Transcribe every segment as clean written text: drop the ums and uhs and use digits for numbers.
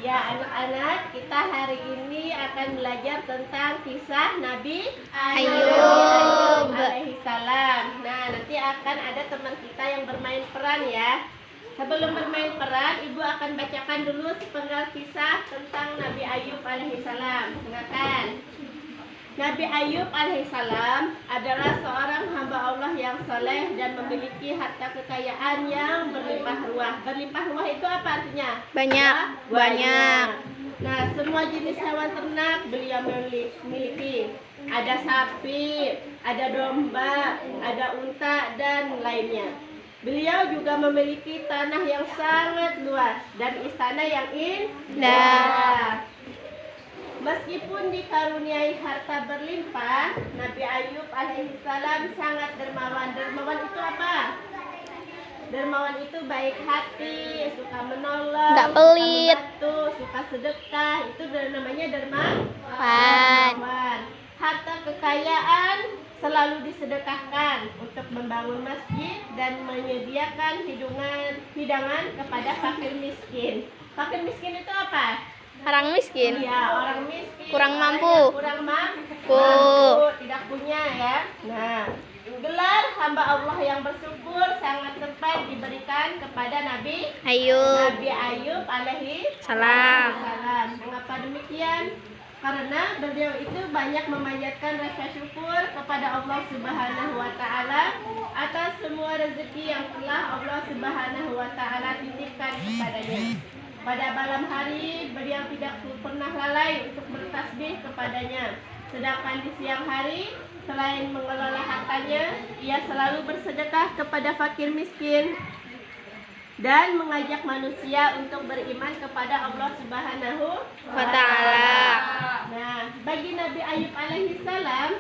Ya anak-anak, kita hari ini akan belajar tentang kisah Nabi Ayub alaihissalam. Nah, nanti akan ada teman kita yang bermain peran ya. Sebelum bermain peran, Ibu akan bacakan dulu sepenggal kisah tentang Nabi Ayub alaihissalam. Silakan. Nabi Ayub alaihissalam adalah seorang hamba Allah yang soleh dan memiliki harta kekayaan yang berlimpah ruah. Berlimpah ruah itu apa artinya? Banyak. Nah, semua jenis hewan ternak beliau miliki. Ada sapi, ada domba, ada unta, dan lainnya. Beliau juga memiliki tanah yang sangat luas dan istana yang indah. Meskipun dikaruniai harta berlimpah, Nabi Ayub alaihissalam sangat dermawan. Dermawan itu apa? Dermawan itu baik hati, suka menolong, nggak pelit, suka membantu, suka sedekah. Itu namanya dermawan. Harta kekayaan selalu disedekahkan untuk membangun masjid dan menyediakan hidangan kepada fakir miskin. Fakir miskin itu apa? Orang miskin. Iya, orang miskin. Kurang mampu. Tidak punya ya. Nah, gelar hamba Allah yang bersyukur sangat tepat diberikan kepada Nabi Ayub alaihissalam. Mengapa demikian? Karena beliau itu banyak memanjatkan rasa syukur kepada Allah Subhanahu wa taala atas semua rezeki yang telah Allah Subhanahu wa taala titipkan kepadanya. Pada malam hari, beliau tidak pernah lalai untuk bertasbih kepadanya. Sedangkan di siang hari, selain mengelola hartanya, ia selalu bersedekah kepada fakir miskin dan mengajak manusia untuk beriman kepada Allah Subhanahu wa taala. Nah, bagi Nabi Ayub alaihissalam,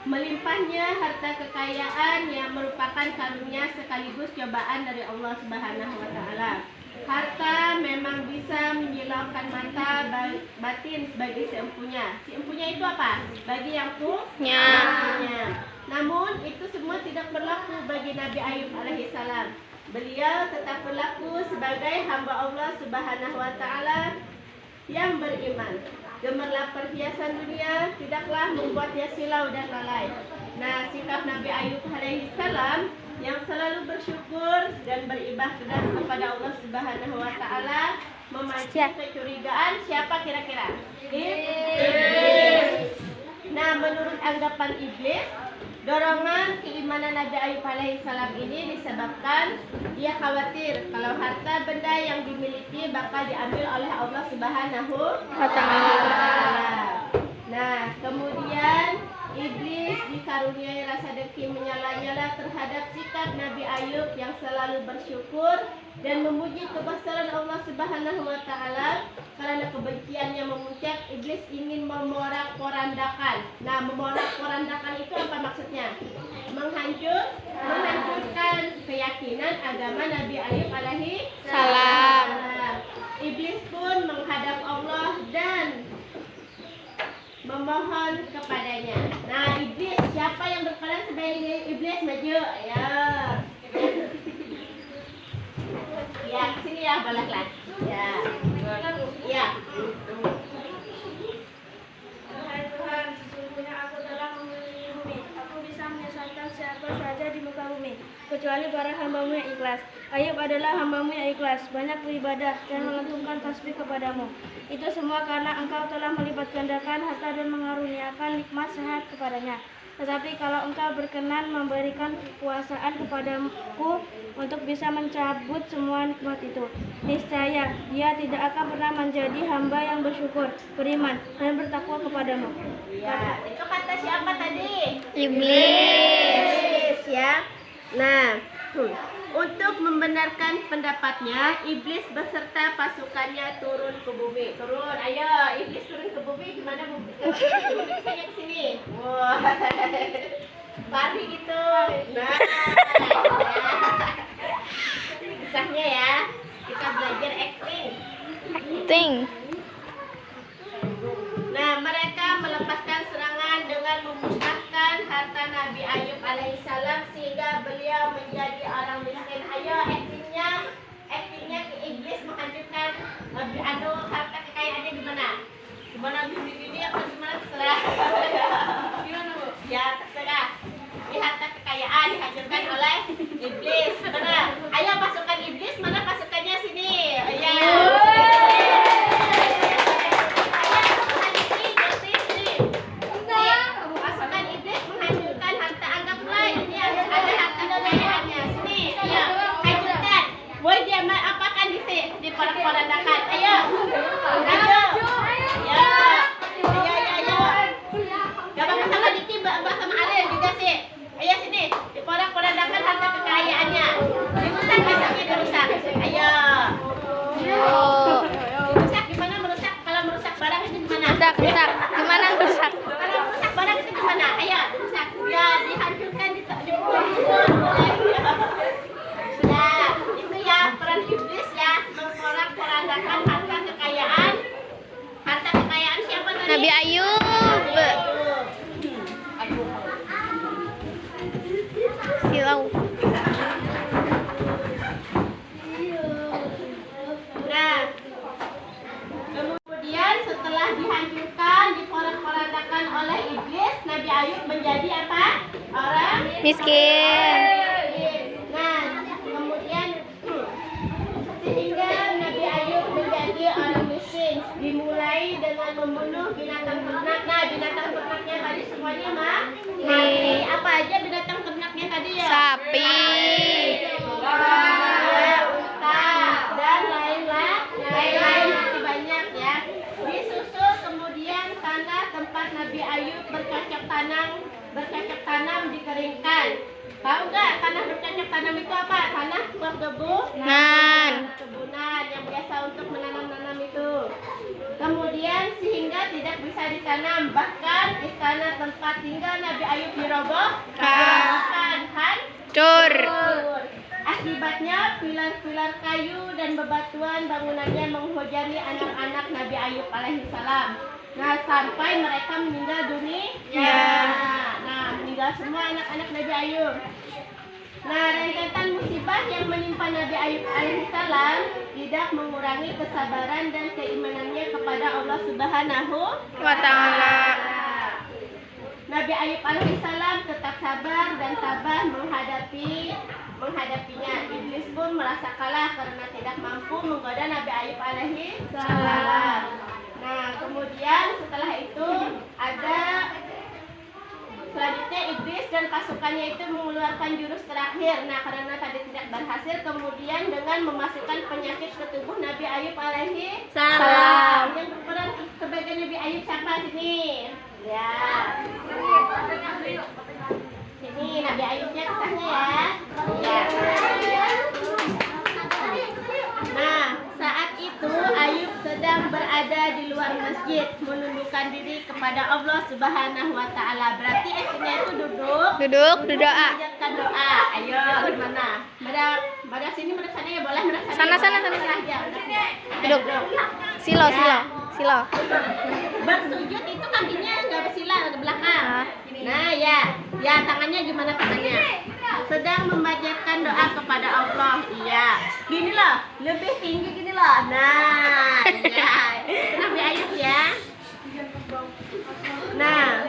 melimpahnya harta kekayaan yang merupakan karunia sekaligus cobaan dari Allah Subhanahu wa taala. Harta memang bisa menyilaukan mata batin bagi si empunya. Si empunya itu apa? Bagi yang punya. Namun itu semua tidak berlaku bagi Nabi Ayub alaihissalam. Beliau tetap berlaku sebagai hamba Allah Subhanahu wa taala yang beriman. Gemerlap perhiasan dunia tidaklah membuatnya silau dan lalai. Nah, sikap Nabi Ayub alaihissalam yang selalu bersyukur dan beribadah kepada Allah Subhanahu wa taala memancing kecurigaan siapa kira-kira? Iblis. Nah, menurut anggapan iblis, dorongan keimanan Nabi Ayub alaihissalam ini disebabkan dia khawatir kalau harta benda yang dimiliki bakal diambil oleh Allah Subhanahu wa taala. Nah, kemudian iblis dikaruniai rasa dengki menyala-nyala terhadap sikap Nabi Ayub yang selalu bersyukur dan memuji kebesaran Allah Subhanahu wa taala. Karena kebenciannya memuncak, iblis ingin memorak-porandakan. Nah, memorak-porandakan itu apa maksudnya? Menghancurkan keyakinan agama Nabi Ayub alaihissalam. Iblis pun menghadap Allah dan memohon kepadanya. Nah, iblis, siapa yang berperan sebagai iblis? Maju ya. Ya, sini ya, balaslah. Ya. Hai Tuhan, sesungguhnya aku telah memilih bumi. Aku bisa menyesatkan siapa saja di muka bumi, kecuali para hamba-Mu yang ikhlas. Ayub adalah hamba-Mu yang ikhlas, banyak beribadah dan mengantungkan tasbih kepadamu. Itu semua karena Engkau telah melipat gandakan harta dan mengaruniakan nikmat sehat kepadanya. Tetapi kalau Engkau berkenan memberikan kekuasaan kepadaku untuk bisa mencabut semua nikmat itu, niscaya dia tidak akan pernah menjadi hamba yang bersyukur, beriman, dan bertakwa kepadamu. Ya, itu kata siapa tadi? Iblis. Ya. Nah, untuk membenarkan pendapatnya, iblis beserta pasukannya turun ke bumi. Turun, ayo, iblis turun ke bumi. Gimana bumi? Saya ke sini. Wah, lari gitu. Nah, ini kisahnya ya. Kita belajar acting. Nah, mereka melepaskan serangan dengan memusnahkan harta Nabi Ayub alaihissalam sehingga beliau menjadi orang miskin. Ayo, actingnya ke iblis menghancurkan Miskin. Nah, kemudian sehingga Nabi Ayub menjadi orang miskin, dimulai dengan membunuh binatang ternak. Nah, binatang ternaknya tadi semuanya mah apa aja binatang ternaknya tadi ya? Sapi. Unta dan lain-lain masih banyak ya. Disusul kemudian tanah tempat Nabi Ayub bercocok tanam dikeringkan. Tahu nggak tanah bercocok tanam itu apa? Tanah perkebunan yang biasa untuk menanam itu. Kemudian sehingga tidak bisa ditanam, bahkan istana tempat tinggal Nabi Ayub dirobohkan, hancur. Akibatnya pilar-pilar kayu dan bebatuan bangunannya menghujani anak-anak Nabi Ayub alaihissalam. Nah, sampai mereka meninggal dunia. Nah, meninggal semua anak-anak Nabi Ayub. Nah, rentetan musibah yang menimpa Nabi Ayub alaihissalam tidak mengurangi kesabaran dan keimanannya kepada Allah Subhanahu Wa ta'ala. Nabi Ayub alaihissalam tetap sabar dan tabah menghadapinya. Iblis pun merasa kalah karena tidak mampu menggoda Nabi Ayub alaihissalam. Nah, kemudian setelah itu ada selanjutnya iblis dan pasukannya itu mengeluarkan jurus terakhir. Nah, karena tadi tidak berhasil, kemudian dengan memasukkan penyakit ke tubuh Nabi Ayub alaihissalam. Yang berperan sebagai Nabi Ayub siapa sini? Ya. Sini Nabi Ayubnya kisahnya ya. Nah, saat itu Ayub sedang berada di luar masjid menundukkan diri kepada Allah Subhanahu wa ta'ala. Berarti artinya itu duduk Berdoa. menjalankan doa. Ayo, gimana? Pada sini, pada sana ya, boleh pada Sana. aja. Duduk. Silo. Bersujud itu kakinya nggak bersila ke belakang. Nah, ya tangannya gimana tangannya? Sedang memanjatkan doa kepada Allah. Iya. Gini loh, lebih tinggi gini loh. Nah, iya. Nabi Ayub ya. Nah,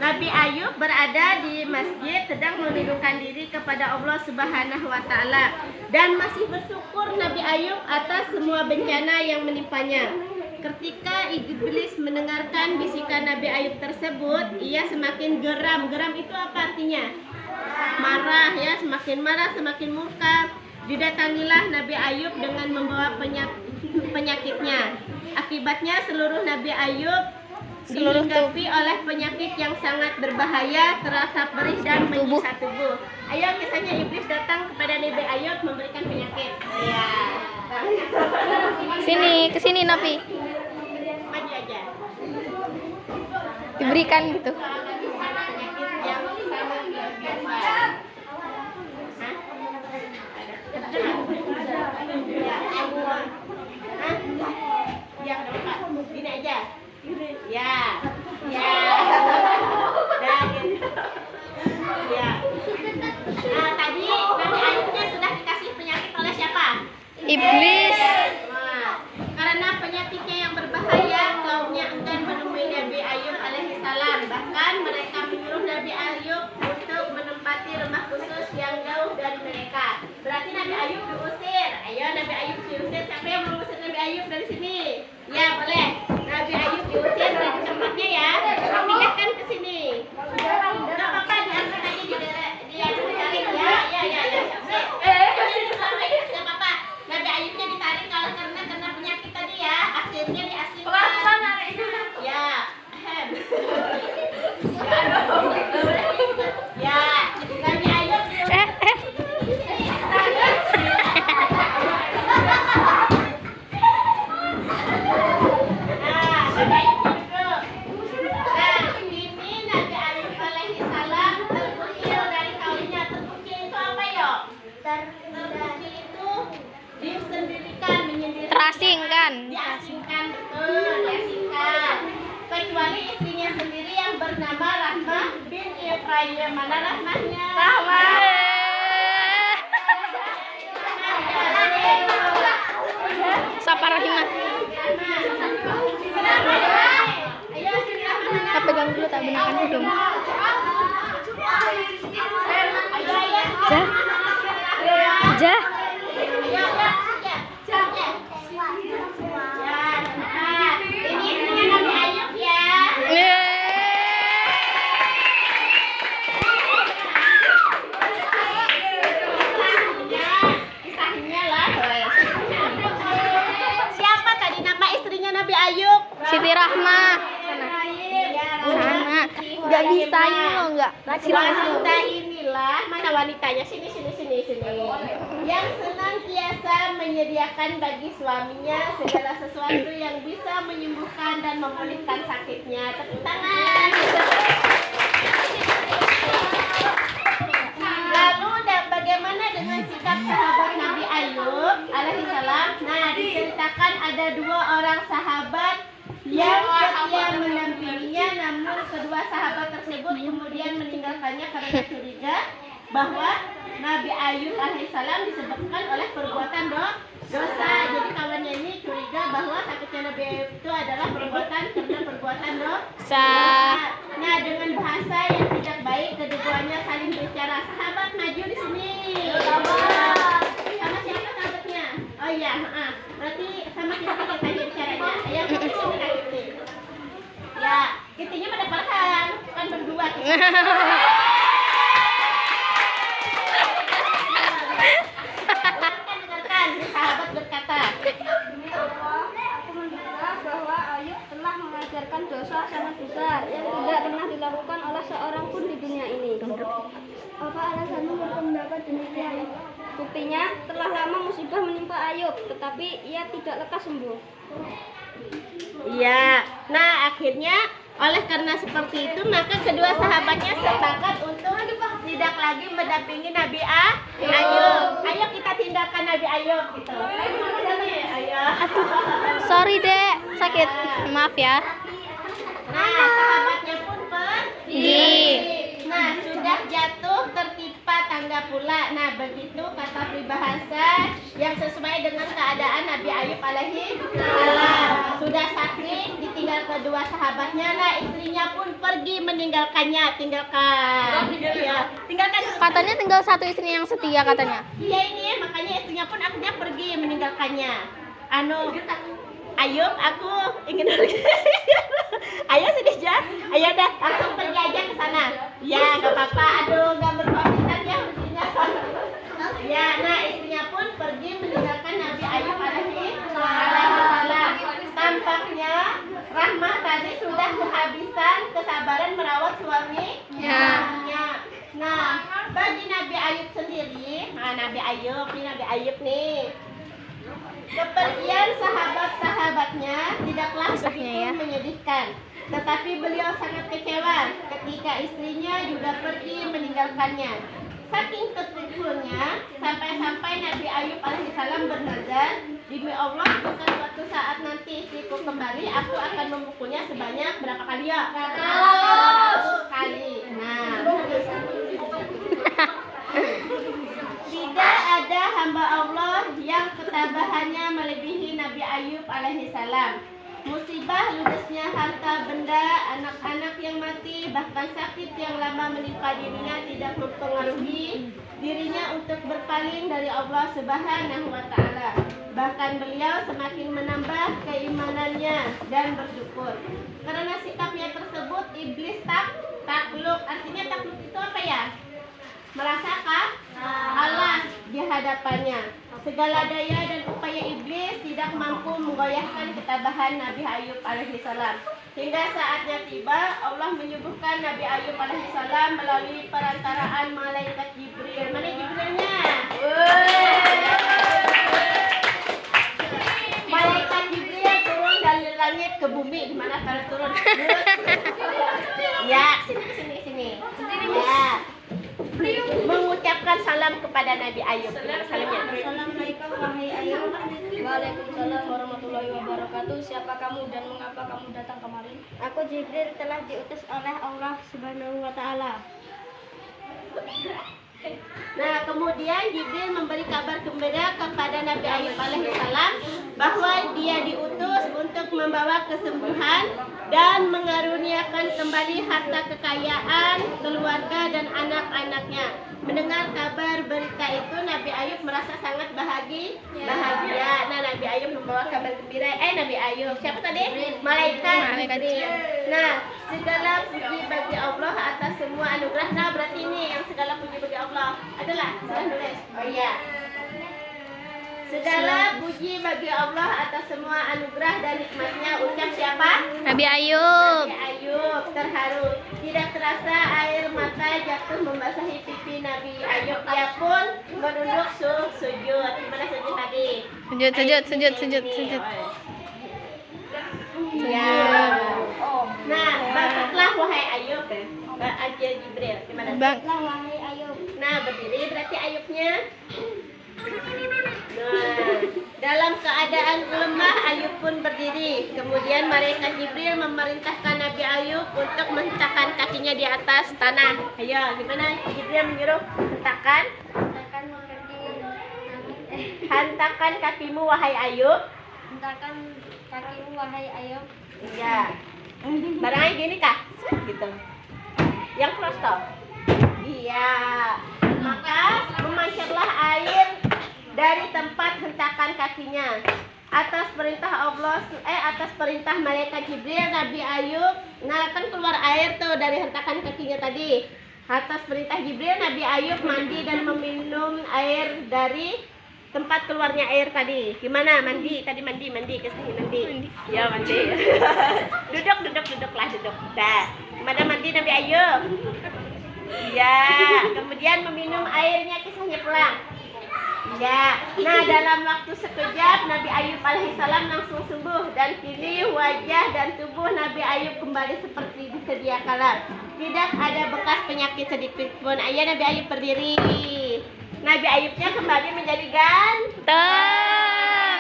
Nabi Ayub berada di masjid sedang menundukkan diri kepada Allah Subhanahu wa ta'ala dan masih bersyukur Nabi Ayub atas semua bencana yang menimpanya. Ketika iblis mendengarkan bisikan Nabi Ayub tersebut, ia semakin geram. Geram itu apa artinya? Marah ya, semakin marah, semakin murka. Didatangilah Nabi Ayub dengan membawa penyakitnya. Akibatnya seluruh Nabi Ayub dihinggapi oleh penyakit yang sangat berbahaya, terasa perih dan menyiksa tubuh. Ayo kisahnya iblis datang kepada Nabi Ayub memberikan penyakit. Ya. Kesini Nabi. Maju aja. Diberikan gitu. Penyakit yang sangat luar biasa. Yang keempat, gini aja. Ya. Dah gitu. Ya. Nah, tadi Nabi Ayubnya sudah dikasih penyakit oleh siapa? Iblis. Nah, karena penyakitnya yang berbahaya, kaumnya enggan menemui Nabi Ayub alaihissalam. Bahkan mereka menyuruh Nabi Ayub untuk menempati rumah khusus yang jauh dari mereka. Berarti Nabi Ayub diusir. Ayo Nabi Ayub diusir. Siapa yang mau usir Nabi Ayub dari sini? Ya boleh. Nabi Ayub diusir dari tempatnya ya. Pindahkan ke sini. Tidak apa-apa, diangkat aja ditarik ya. Tidak apa-apa. Nabi Ayubnya ditarik kalau karena penyakit tadi ya. Akhirnya diasingkan. Ya. Ya. Nabi Ayub diasingkan. Kecuali istrinya sendiri yang bernama Rahmah bin Ibrahim. Mana Rahmahnya? Sapa Rahimah. Ayo sini Rahmah. Kita pegang dulu tak benarkan hidung. Jah. Ini Nabi Ayub ya. Kisahnya lah. Siapa tadi nama istrinya Nabi Ayub? Siti Rahmah. Sana. Nggak bisa ini loh, nggak. Wanita inilah, mana wanitanya? Sini. Yang senantiasa menyediakan bagi suaminya segala sesuatu yang bisa menyembuhkan dan memulihkan sakitnya. Tepuk tangan. Lalu bagaimana dengan sikap sahabat Nabi Ayub alaihissalam? Nah, diceritakan ada 2 orang sahabat yang setia mendampinginya, namun kedua sahabat tersebut kemudian meninggalkannya karena curiga bahwa Nabi Ayub alaihissalam disebabkan oleh perbuatan dosa. Jadi kawannya ini curiga bahwa sakitnya Nabi Ayub itu adalah perbuatan dosa. Nah, dengan bahasa yang tidak baik keduanya saling berbicara. Sahabat maju di sini. Sama siapa sahabatnya? Oh iya, berarti sama kita tadi bicaranya. Ayo ke sini Kak Kiti. Ya, Kitinya pada paham, kan berdua. Dengarkan, sahabat berkata. Aku menduga bahwa Ayub telah mengajarkan dosa sangat besar yang tidak pernah dilakukan oleh seorang pun di dunia ini. Apa alasanmu berpendapat demikian? Buktinya, telah lama musibah menimpa Ayub, tetapi ia tidak lekas sembuh. Iya. Nah, akhirnya oleh karena seperti itu maka kedua sahabatnya sepakat untuk tidak lagi mendampingi Nabi Ayub. Ayo kita tinggalkan Nabi Ayub gitu. Ayo. Sorry dek, sakit. Maaf ya. Nah, sahabatnya pun pergi. Nah, sudah jatuh tertimpa tangga pula. Nah, begitu kata peribahasa yang sesuai dengan keadaan Nabi Ayub alaihi salam. Sudah sakit, ditinggal kedua sahabatnya. Nah, istrinya pun pergi meninggalkannya. Tinggalkan. Katanya tinggal satu istri yang setia katanya. Iya ini, makanya istrinya pun akhirnya pergi meninggalkannya. Ayub, aku ingin ayo sini aja. Ayo dah, langsung pergi aja ke sana. Ya, nggak apa-apa. Aduh, nggak berkoordinat ya mestinya. Ya, nah istrinya pun pergi meninggalkan Nabi Ayub alaihi salam. Tampaknya Rahmah tadi sudah kehabisan kesabaran merawat suaminya. Nah, bagi Nabi Ayub sendiri, Nabi Ayub nih. Kepergian sahabat-sahabatnya tidaklah begitu menyedihkan, tetapi beliau sangat kecewa ketika istrinya juga pergi meninggalkannya. Saking terpuruknya sampai-sampai Nabi Ayub alaihissalam bernazar, demi Allah, jika suatu saat nanti istriku kembali, aku akan memukulnya sebanyak berapa kali ya? 100 kali. Nah, tidak ada hamba Allah yang ketabahannya melebihi Nabi Ayub alaihissalam. Musibah ludesnya harta benda, anak-anak yang mati, bahkan sakit yang lama menimpa dirinya tidak mempengaruhi dirinya untuk berpaling dari Allah Subhanahu wa Ta'ala. Bahkan beliau semakin menambah keimanannya dan bersyukur. Karena sikapnya tersebut, iblis takluk. Artinya takluk itu apa ya? Merasakan Allah di hadapannya. Segala daya dan upaya iblis tidak mampu menggoyahkan ketabahan Nabi Ayub alaihissalam. Hingga saatnya tiba, Allah menyembuhkan Nabi Ayub alaihissalam melalui perantaraan malaikat Jibril. Mana Jibrilnya? Malaikat Jibril turun dari langit ke bumi. Gimana kalau turun? Ya, sini. Ya. Mengucapkan salam kepada Nabi Ayub. Salamnya. Assalamualaikum wahai Ayub. Waalaikumsalam warahmatullahi wabarakatuh. Siapa kamu dan mengapa kamu datang kemari? Aku Jibril, telah diutus oleh Allah Subhanahu wa Ta'ala. Nah, kemudian Jibril memberi kabar gembira kepada Nabi Ayub alaihissalam bahwa dia diutus untuk membawa kesembuhan dan mengaruniakan kembali harta kekayaan, keluarga dan anak-anaknya. Mendengar kabar berita itu, Nabi Ayub merasa sangat bahagia. Nah, Nabi Ayub membawa kabar gembira. Nabi Ayub, siapa tadi? Malaikat Jibril. Nah, segala puji bagi Allah atas semua anugerah. Nah, berarti ini yang segala puji bagi Allah adalah salah nulis. Oh iya. Segala puji bagi Allah atas semua anugerah dan nikmatnya. Ucap siapa? Nabi Ayub. Nabi Ayub terharu. Tidak terasa air mata jatuh membasahi pipi Nabi Ayub. Ia pun menunduk sujud. Gimana sujud tadi? Sujud. Ya. Nah, bangkitlah wahai Ayub. Aja Jibril. Gimana? Bangkitlah wahai Ayub. Nah, berdiri berarti Ayubnya. Nah, dalam keadaan lemah Ayub pun berdiri. Kemudian malaikat Jibril memerintahkan Nabi Ayub untuk menghentakkan kakinya di atas tanah. Ayo, gimana Jibril menyuruh hantakkan kakimu wahai Ayub. Hentakan kakimu wahai Ayub. Iya. Barangnya gini kah? Gitu. Yang prostop. Iya. Maka memancarlah air dari tempat hentakan kakinya. Atas perintah malaikat Jibril, Nabi Ayub, nah kan keluar air tuh dari hentakan kakinya tadi. Atas perintah Jibril, Nabi Ayub mandi dan meminum air dari tempat keluarnya air tadi. Gimana mandi? Tadi mandi kesini mandi. Ya mandi. duduk. Dah. Gimana mandi Nabi Ayub? Ya, kemudian meminum airnya kisahnya pulang. Ya, nah dalam waktu sekejap Nabi Ayub alaihissalam langsung sembuh dan kini wajah dan tubuh Nabi Ayub kembali seperti sedia kala. Tidak ada bekas penyakit sedikit pun. Ayo Nabi Ayub berdiri. Nabi Ayubnya kembali menjadi ganteng.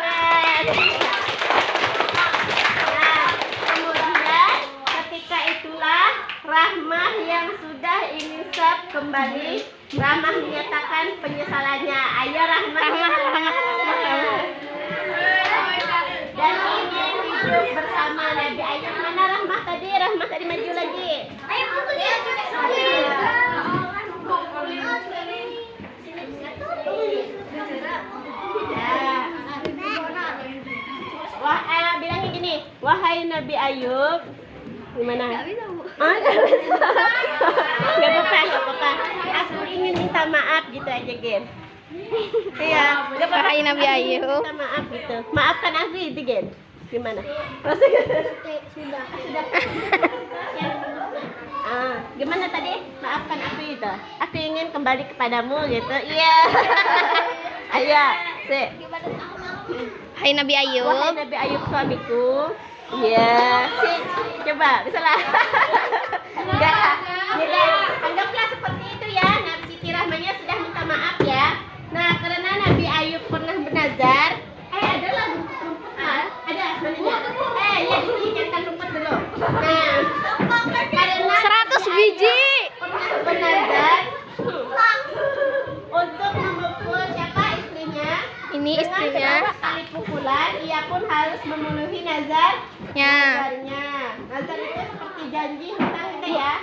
Nah, kemudian ketika itulah Rahmah yang sudah insaf kembali. Rahmah menyatakan penyesalannya. Ayo Rahmah. Dan ingin hidup bersama Nabi Ayub. Mana Rahmah tadi? Rahmah tadi maju lagi. Bilangnya gini, wahai Nabi Ayub. Gimana? Gak bisa. Gak apa-apa. Aku ingin minta maaf gitu aja, Gen. Iya. Wahai Nabi Ayub. Minta maaf gitu. Maafkan aku itu, Gen. Gimana? Sudah. Gimana tadi? Maafkan aku itu. Aku ingin kembali kepadamu gitu. Iya. Ayo, sih. Hai Nabi Ayub. Wahai Nabi Ayub suamiku. Iya, sih. Coba, bisa lah. Enggak. Ya, anggaplah seperti itu ya. Nabi Siti Rahmanya sudah minta maaf ya. Nah, karena Nabi Ayub pernah bernazar. Ada lah rumput lah. Ada mana? Ya di sini jangan rumput dulu. Nah, karena 100 biji. pernah bernazar untuk memukul siapa istrinya. Ini Dengan istrinya. beberapa kali pukulan, ia pun harus memenuhi nazarnya. Nazar itu seperti janji hutang kita ya.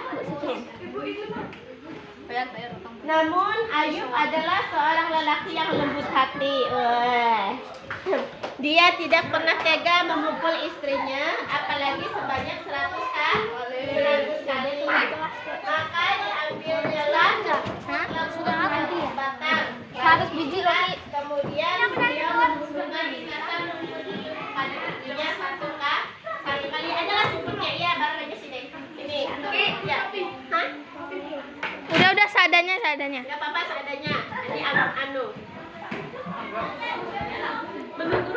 Namun Ayub adalah seorang lelaki yang lembut hati. Dia tidak pernah tega memukul istrinya, apalagi sebanyak 100 kali. Maka diambilnyalah batang 100 biji lagi. Kemudian beliau menghubungkan ikatan pada istrinya satu kali. Adalah cukupnya, iya bareng aja sini. Ini. Ya. Hah? Udah seadanya. Enggak apa-apa seadanya. Ini anu. Menunggu